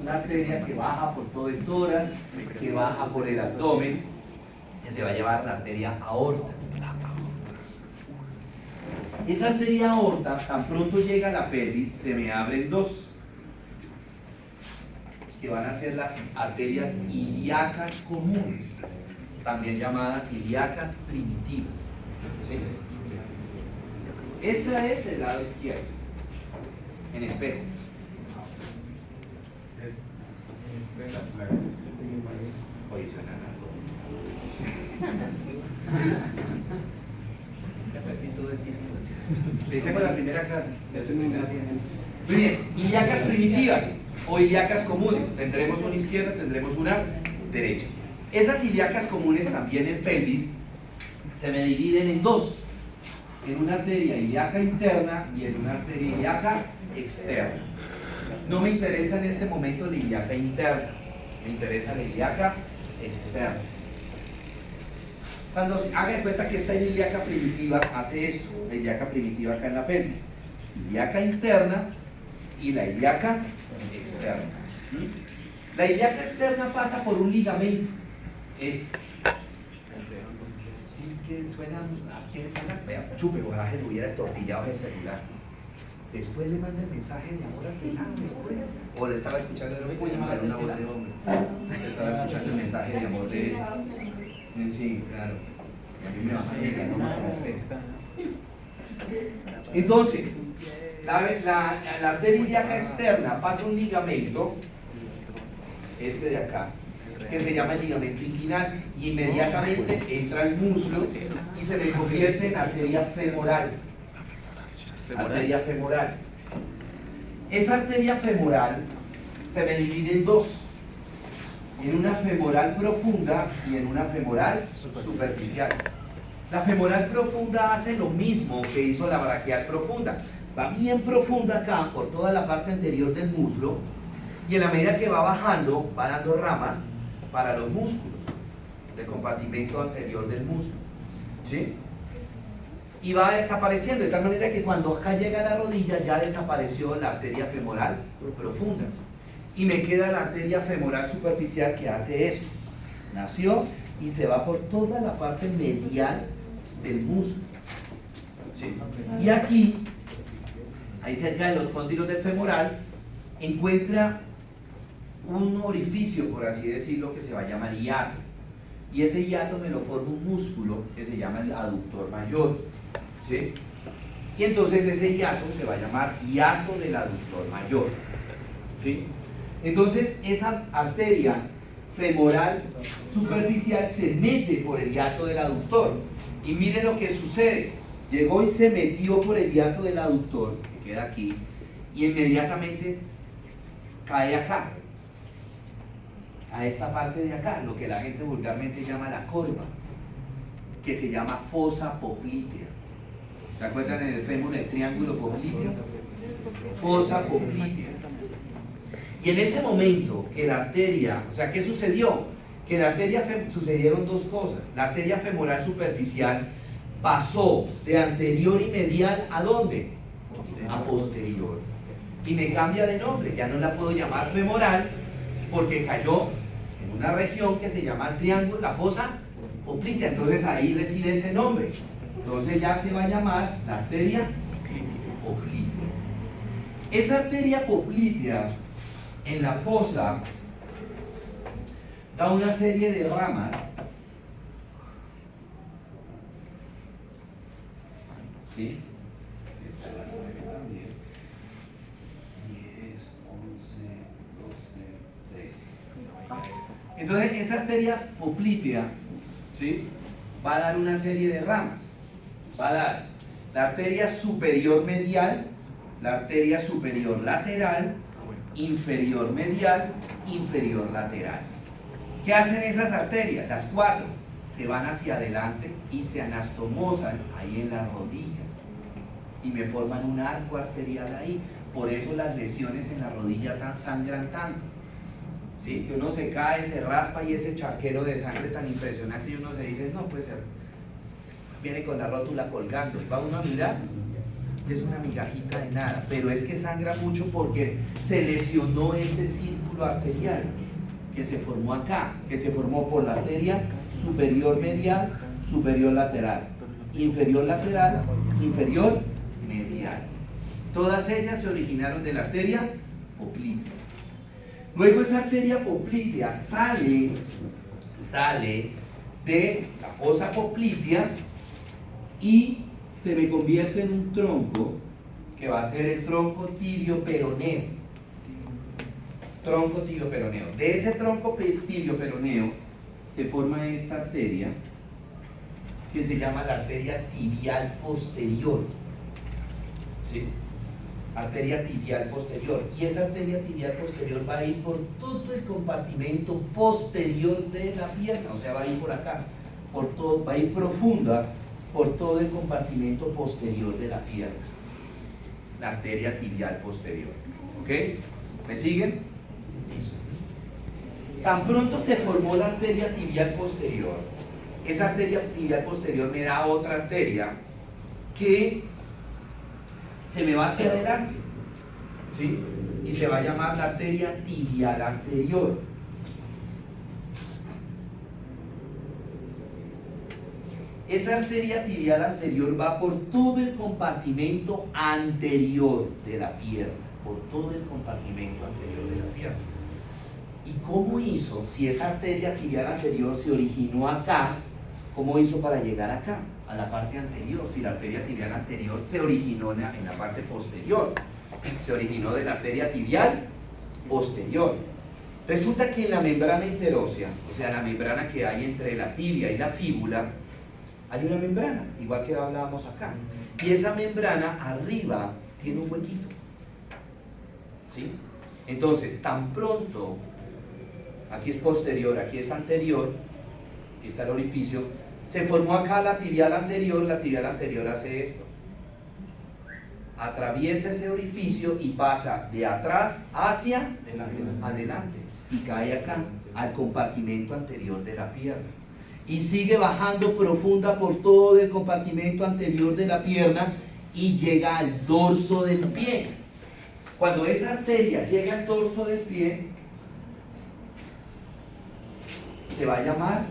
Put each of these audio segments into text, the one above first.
una arteria que baja por todo el tórax, que baja por el abdomen, que se va a llamar la arteria aorta. Esa arteria aorta, tan pronto llega a la pelvis, se me abren dos, que van a ser las arterias ilíacas comunes, también llamadas ilíacas primitivas. ¿Sí? Esta es del lado izquierdo, en espejo. Oye, suena empecemos la primera clase. Muy bien, ilíacas primitivas o ilíacas comunes. Tendremos una izquierda, tendremos una derecha. Esas ilíacas comunes también en pelvis se me dividen en dos, en una arteria ilíaca interna y en una arteria ilíaca externa. No me interesa en este momento la ilíaca interna, me interesa la ilíaca externa. Cuando haga de cuenta que esta ilíaca primitiva hace esto, la ilíaca primitiva acá en la pelvis, ilíaca interna y la ilíaca externa. La ilíaca externa pasa por un ligamento. ¿Qué suena? ¿Quién suena? Vea, chupe, ojalá que lo hubiera estortillado el celular. Después le manda el mensaje de amor al pelado, después. O le estaba escuchando, no me puede llamar una voz de hombre. Le estaba escuchando el mensaje de amor de él. Sí, claro. Y a mí me baja el no me respeta. Entonces, la arteria ilíaca externa pasa un ligamento, este de acá, que se llama el ligamento inguinal, y inmediatamente entra el muslo y se le convierte en arteria femoral. Arteria femoral. Esa arteria femoral se me divide en dos, en una femoral profunda y en una femoral superficial. La femoral profunda hace lo mismo que hizo la braquial profunda. Va bien profunda acá por toda la parte anterior del muslo, y en la medida que va bajando va dando ramas para los músculos del compartimento anterior del muslo, ¿sí? Y va desapareciendo de tal manera que cuando acá llega a la rodilla ya desapareció la arteria femoral profunda y me queda la arteria femoral superficial que hace eso. Nació y se va por toda la parte medial del muslo, ¿sí? Y aquí, ahí cerca de los cóndilos del femoral, encuentra un orificio, por así decirlo, que se va a llamar hiato, y ese hiato me lo forma un músculo que se llama el aductor mayor, ¿sí? Y entonces ese hiato se va a llamar hiato del aductor mayor, ¿sí? Entonces esa arteria femoral superficial se mete por el hiato del aductor, y miren lo que sucede. Llegó y se metió por el hiato del aductor, que queda aquí, y inmediatamente cae acá, a esta parte de acá, lo que la gente vulgarmente llama la corva, que se llama fosa poplitea. ¿Se acuerdan en el fémur el triángulo popliteo? Fosa poplitea. Y en ese momento que la arteria, o sea, ¿qué sucedió? Que la arteria, sucedieron dos cosas. La arteria femoral superficial pasó de anterior y medial ¿a dónde? A posterior. Y me cambia de nombre, ya no la puedo llamar femoral porque cayó en una región que se llama el triángulo, la fosa poplitea. Entonces ahí reside ese nombre. Entonces ya se va a llamar la arteria poplitea. Esa arteria poplitea en la fosa da una serie de ramas ¿sí? Esta es la 9 también. 10, 11, 12, 13. Entonces esa arteria poplitea, ¿sí? Va a dar una serie de ramas. Va a dar la arteria superior medial, la arteria superior lateral, inferior medial, inferior lateral. ¿Qué hacen esas arterias? Las cuatro se van hacia adelante y se anastomosan ahí en la rodilla y me forman un arco arterial ahí. Por eso las lesiones en la rodilla sangran tanto, ¿sí? Que uno se cae, se raspa y ese charquero de sangre tan impresionante y uno se dice, no puede ser, viene con la rótula colgando y va uno a mirar, es una migajita de nada, pero es que sangra mucho porque se lesionó este círculo músculo arterial que se formó acá, que se formó por la arteria superior medial, superior lateral, inferior lateral, inferior medial. Todas ellas se originaron de la arteria poplitea. Luego esa arteria poplitea sale de la fosa poplitea y se me convierte en un tronco que va a ser el tronco tibio-peroneo. Tronco tibio-peroneo. De ese tronco tibio-peroneo se forma esta arteria que se llama la arteria tibial posterior. ¿Sí? Arteria tibial posterior. Y esa arteria tibial posterior va a ir por todo el compartimento posterior de la pierna, o sea, va a ir por acá, por todo, va a ir profunda por todo el compartimento posterior de la pierna. La arteria tibial posterior. ¿Ok? ¿Me siguen? Listo. Tan pronto se formó la arteria tibial posterior, esa arteria tibial posterior me da otra arteria que se me va hacia adelante, ¿sí? Y se va a llamar la arteria tibial anterior. Esa arteria tibial anterior va por todo el compartimento anterior de la pierna, por todo el compartimento anterior de la pierna. ¿Y cómo hizo? Si esa arteria tibial anterior se originó acá, ¿cómo hizo para llegar acá, a la parte anterior? Si la arteria tibial anterior se originó en la parte posterior, se originó de la arteria tibial posterior. Resulta que en la membrana interósea, o sea, la membrana que hay entre la tibia y la fíbula, hay una membrana, igual que hablábamos acá. Y esa membrana arriba tiene un huequito. ¿Sí? Entonces, tan pronto, aquí es posterior, aquí es anterior, aquí está el orificio, se formó acá la tibial anterior hace esto. Atraviesa ese orificio y pasa de atrás hacia adelante y cae acá, al compartimento anterior de la pierna. Y sigue bajando profunda por todo el compartimento anterior de la pierna y llega al dorso del pie. Cuando esa arteria llega al dorso del pie, se va a llamar,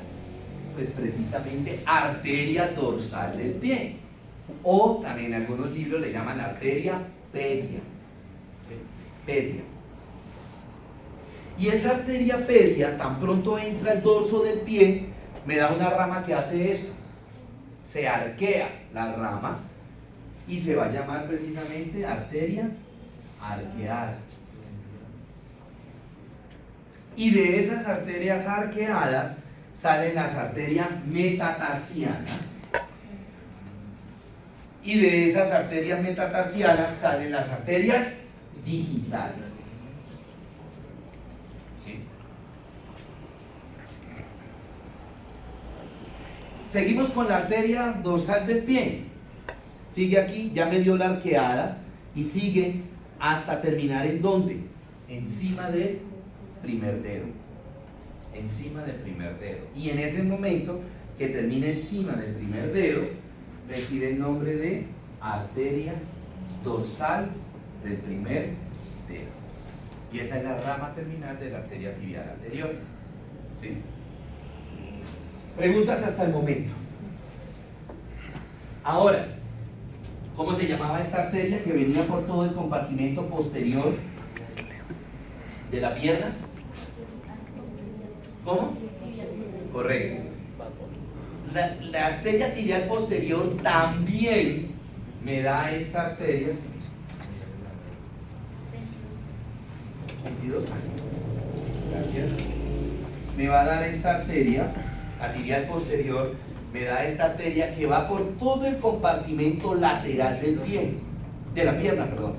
pues precisamente, arteria dorsal del pie. O también en algunos libros le llaman arteria pedia. Pedia. Y esa arteria pedia, tan pronto entra al dorso del pie, me da una rama que hace esto. Se arquea la rama y se va a llamar precisamente arteria arqueada. Y de esas arterias arqueadas salen las arterias metatarsianas. Y de esas arterias metatarsianas salen las arterias digitales. ¿Sí? Seguimos con la arteria dorsal del pie. Sigue aquí, ya me dio la arqueada y sigue hasta terminar ¿en dónde? Encima del primer dedo. Encima del primer dedo. Y en ese momento que termina encima del primer dedo, recibe el nombre de arteria dorsal del primer dedo. Y esa es la rama terminal de la arteria tibial anterior. ¿Sí? Preguntas hasta el momento. Ahora, ¿cómo se llamaba esta arteria que venía por todo el compartimento posterior de la pierna? ¿Cómo? Correcto. La arteria tibial posterior también me da esta arteria. 22. Gracias. Me va a dar esta arteria, la tibial posterior, me da esta arteria que va por todo el compartimento lateral del pie, de la pierna, perdón,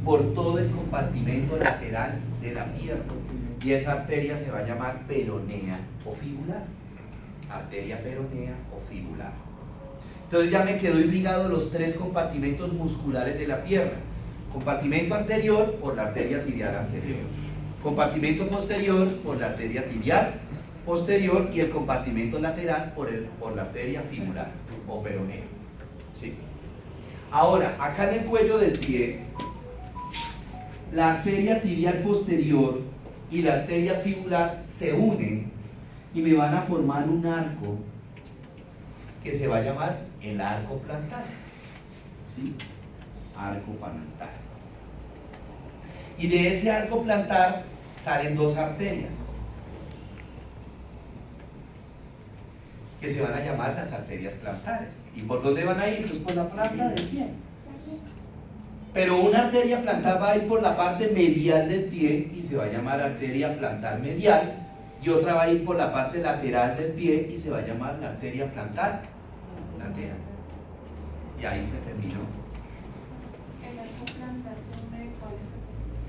por todo el compartimento lateral de la pierna. Y esa arteria se va a llamar peronea o fibular. Arteria peronea o fibular. Entonces ya me quedó irrigado los tres compartimentos musculares de la pierna. Compartimento anterior por la arteria tibial anterior. Compartimento posterior por la arteria tibial posterior y el compartimento lateral por la arteria fibular o peronea. ¿Sí? Ahora, acá en el cuello del pie, la arteria tibial posterior y la arteria fibular se unen y me van a formar un arco que se va a llamar el arco plantar. ¿Sí? Arco plantar. Y de ese arco plantar salen dos arterias que se van a llamar las arterias plantares. ¿Y por dónde van a ir? Pues por la planta del pie. Pero una arteria plantar va a ir por la parte medial del pie y se va a llamar arteria plantar medial, y otra va a ir por la parte lateral del pie y se va a llamar la arteria plantar lateral. Y ahí se terminó. El arco plantar se une con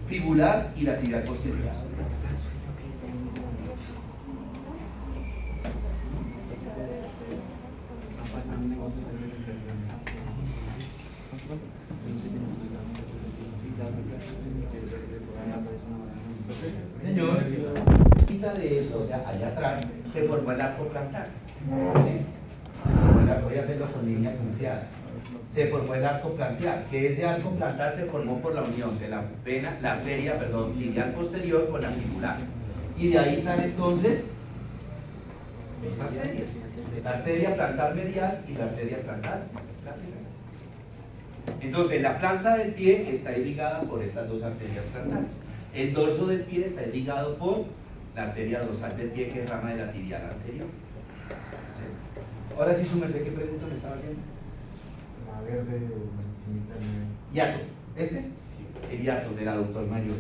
Fibular y la tibial posterior. Señor, quita de eso, o sea, allá atrás se formó el arco plantar. ¿Sí? Voy a hacerlo con línea punteada. Se formó el arco plantar, que ese arco plantar se formó por la unión de la arteria, tibial posterior con la fibular. Y de ahí sale entonces dos arterias, la arteria plantar medial y la arteria plantar lateral. Entonces la planta del pie está irrigada por estas dos arterias plantares. El dorso del pie está irrigado por la arteria dorsal del pie, que es rama de la tibial anterior. ¿Sí? Ahora sí, su merced, ¿qué pregunta me estaba haciendo? La verde o Hiato. ¿Este? El hiato del aductor mayor.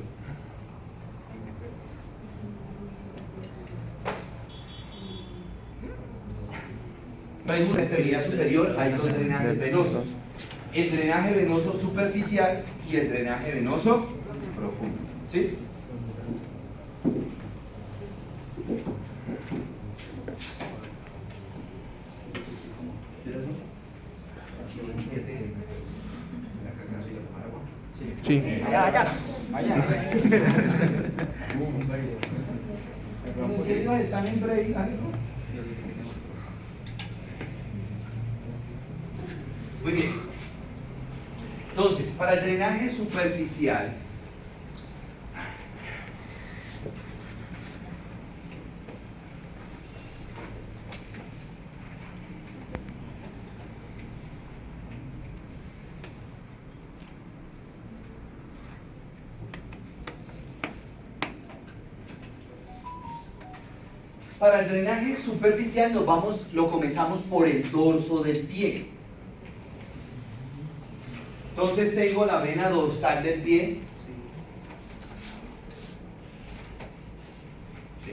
Hay una extremidad superior, hay dos drenajes venosos. El drenaje venoso superficial y el drenaje venoso profundo. ¿Sí? Sí. allá. Ellos están en break, algo. Muy bien. Entonces, para el drenaje superficial, lo comenzamos por el dorso del pie. Entonces tengo la vena dorsal del pie. Sí.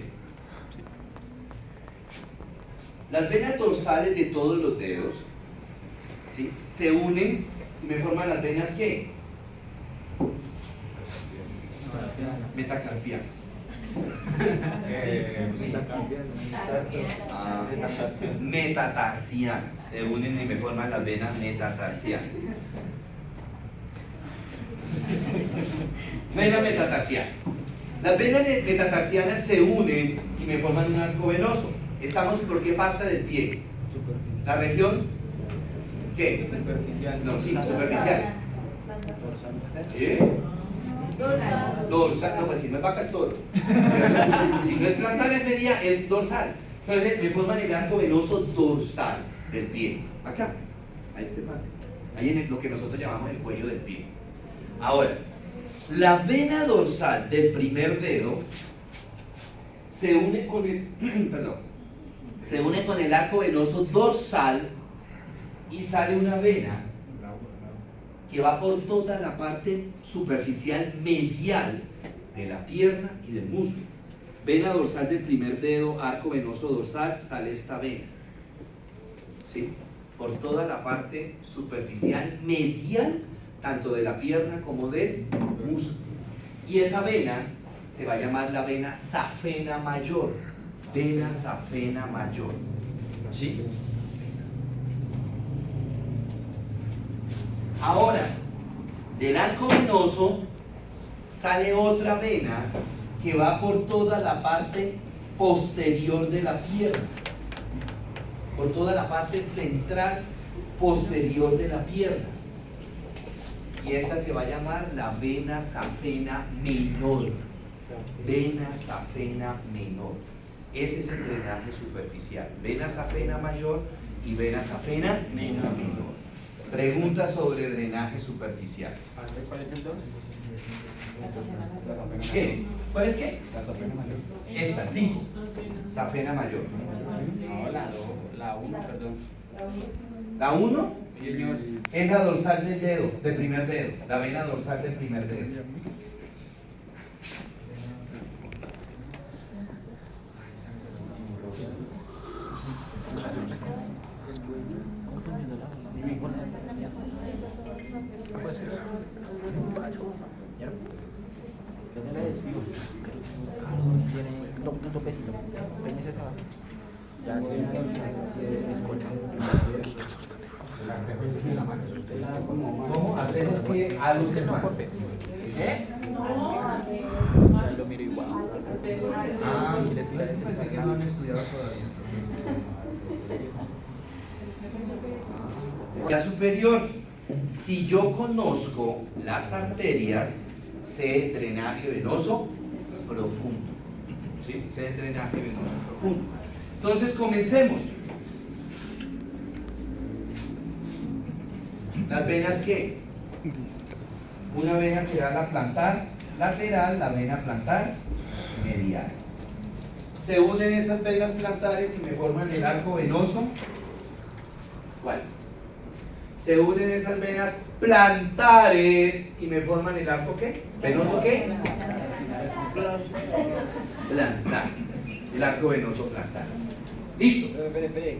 Las venas dorsales de todos los dedos, ¿sí?, se unen y me forman las venas ¿qué? Metacarpianas. Metatarsianas. Se unen y me forman las venas metatarsianas. Vena metatarsiana. Las venas metatarsianas se unen y me forman un arco venoso. ¿Estamos por qué parte del pie? ¿La región? ¿Qué? Superficial. No, sí, superficial. ¿Sí? Dorsal. No, pues si no es vaca es toro. Si no es plantar es media, es dorsal. Entonces me forman el arco venoso dorsal del pie. Acá, a este parte. Ahí en lo que nosotros llamamos el cuello del pie. Ahora, la vena dorsal del primer dedo se une con el, se une con el arco venoso dorsal y sale una vena que va por toda la parte superficial medial de la pierna y del muslo. Vena dorsal del primer dedo, arco venoso dorsal, sale esta vena. ¿Sí? Por toda la parte superficial medial, tanto de la pierna como del muslo. Y esa vena se va a llamar la vena safena mayor. Vena safena mayor. ¿Sí? Ahora, del arco venoso sale otra vena que va por toda la parte posterior de la pierna, por toda la parte central posterior de la pierna. Y esta se va a llamar la vena safena menor. vena safena menor. Ese es el drenaje superficial. Vena safena mayor y vena safena menor. Pregunta sobre drenaje superficial. ¿Cuál es el 2? ¿Qué? ¿Cuál es qué? La safena mayor. Esta, 5. Safena mayor. No, la 1, perdón. La 1 Señor. es la dorsal del dedo, del primer dedo. La vena dorsal del primer dedo. ¿Cómo? Hacemos que a luz del mar. ¿Eh? Lo miro igual. Ah, pensé que no han estudiado todavía. La superior, si yo conozco las arterias, sé drenaje venoso profundo. ¿Sí? Sé drenaje venoso profundo. Entonces comencemos. ¿Las venas qué? Una vena será la plantar lateral, la vena plantar medial. Se unen esas venas plantares y me forman el arco venoso. ¿Cuál? Se unen esas venas plantares y me forman el arco ¿qué? ¿Venoso qué? Plantar. El arco venoso plantar. ¿Listo? Espere.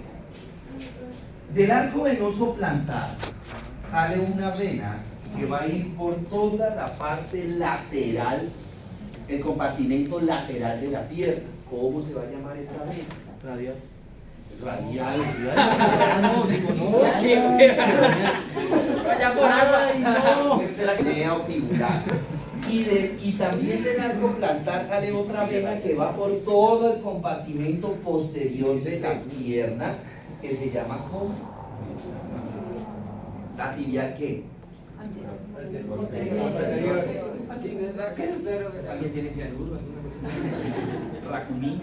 Del arco venoso plantar sale una vena que va a ir por toda la parte lateral, el compartimento lateral de la pierna. ¿Cómo se va a llamar esta vena? Radial. Radial. No, digo, no. Vaya por agua. La vena o fibular. Y también del arco plantar sale otra vena que va por todo el compartimento posterior de la pierna, que se llama ¿cómo? ¿La tibial qué? ¿Alguien tiene cianuro? ¿Racumí?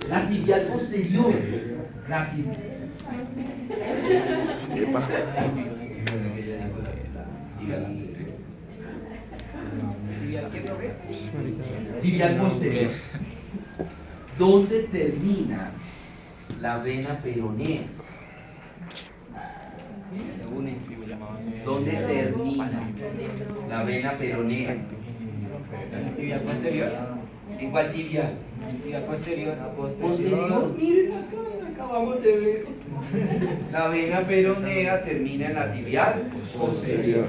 La tibial posterior. La tibial. Tibial posterior. ¿Dónde termina la vena peronea? ¿Dónde termina la vena peronea? Tibial posterior. ¿En cuál tibial? Tibial posterior. Posterior. Miren acá, acabamos de ver. La vena peronea termina en la tibial posterior.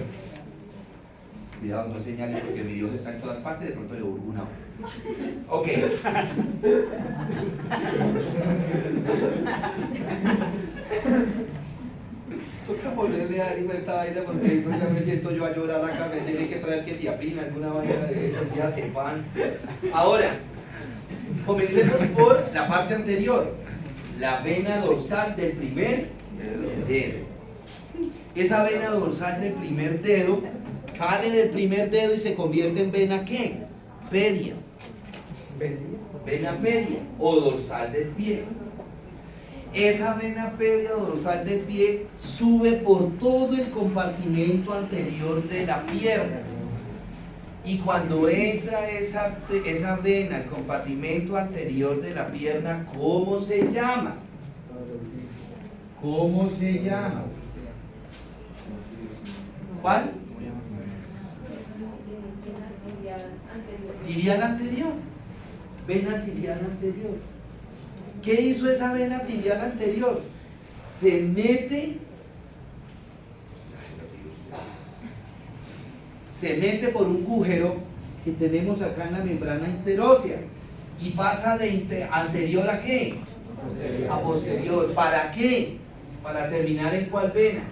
Cuidado, no señales porque mi Dios está en todas partes, de pronto le urgo una hora. Ok. Toca ponerle ánimo a esta vaina porque ya me siento yo a llorar acá, me tiene que traer ketiapina, alguna vaina de eso, ya sepan. Ahora, comencemos por la parte anterior, la vena dorsal del primer dedo. Esa vena dorsal del primer dedo sale del primer dedo y se convierte en vena ¿qué? Pedia. Vena pedia o dorsal del pie. Esa vena pedia o dorsal del pie sube por todo el compartimento anterior de la pierna. Y cuando entra esa vena al compartimento anterior de la pierna, ¿cómo se llama? ¿Cómo se llama? ¿Cuál? Tibial anterior. Vena tibial anterior. ¿Qué hizo esa vena tibial anterior? Se mete por un agujero que tenemos acá en la membrana interósea y pasa de anterior a ¿qué? A posterior. ¿Para qué? Para terminar en ¿cuál vena?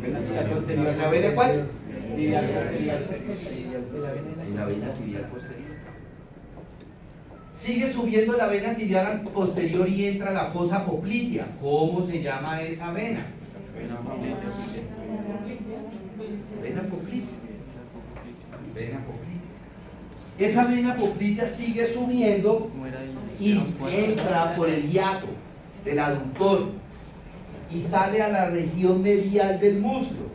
¿En la vena cuál? En la vena tibial posterior. Sigue subiendo la vena tibial posterior y entra a la fosa poplitea. ¿Cómo se llama esa vena? Vena poplitea. Vena poplitea. Esa vena poplitea sigue subiendo y entra por el hiato del aductor y sale a la región medial del muslo.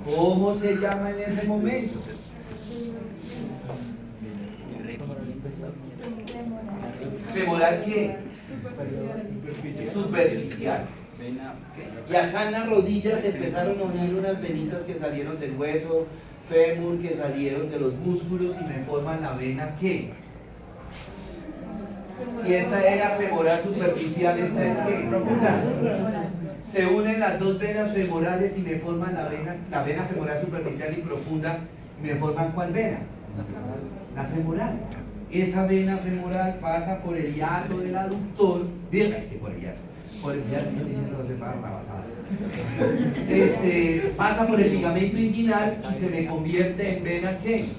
¿Cómo se llama en ese momento? ¿Femoral qué? Superficial. Y acá en las rodillas empezaron a unir unas venitas que salieron del hueso fémur, que salieron de los músculos y me forman la vena ¿qué? Si esta era femoral superficial, esta es ¿qué? Profunda. Se unen las dos venas femorales y me forman la vena femoral superficial y profunda, y me forman ¿cuál vena? La femoral. Esa vena femoral pasa por el hiato del aductor, es que por el hiato estoy diciendo no se pagan basadas. Pasa por el ligamento inguinal y se me convierte en vena ¿qué?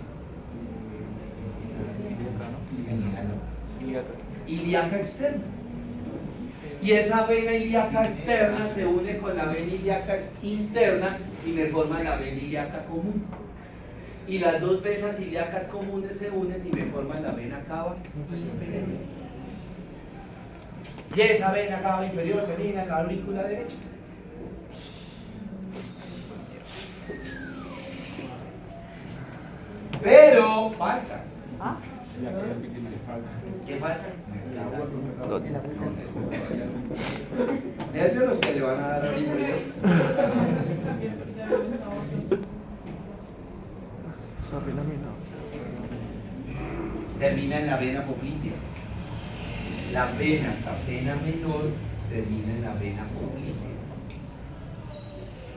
Ilíaca externa. Y esa vena ilíaca externa se une con la vena ilíaca interna y me forman la vena ilíaca común. Y las dos venas ilíacas comunes se unen y me forman la vena cava inferior. Y esa vena cava inferior termina en la aurícula derecha. Pero falta. ¿Qué falta? Nervios los que le van a dar ahorita. Termina en la vena poplitea. La vena safena menor termina en la vena poplitea.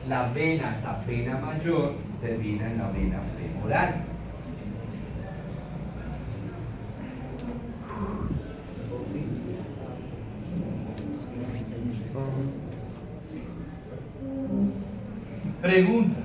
La vena safena mayor termina en la vena femoral. Pregunta.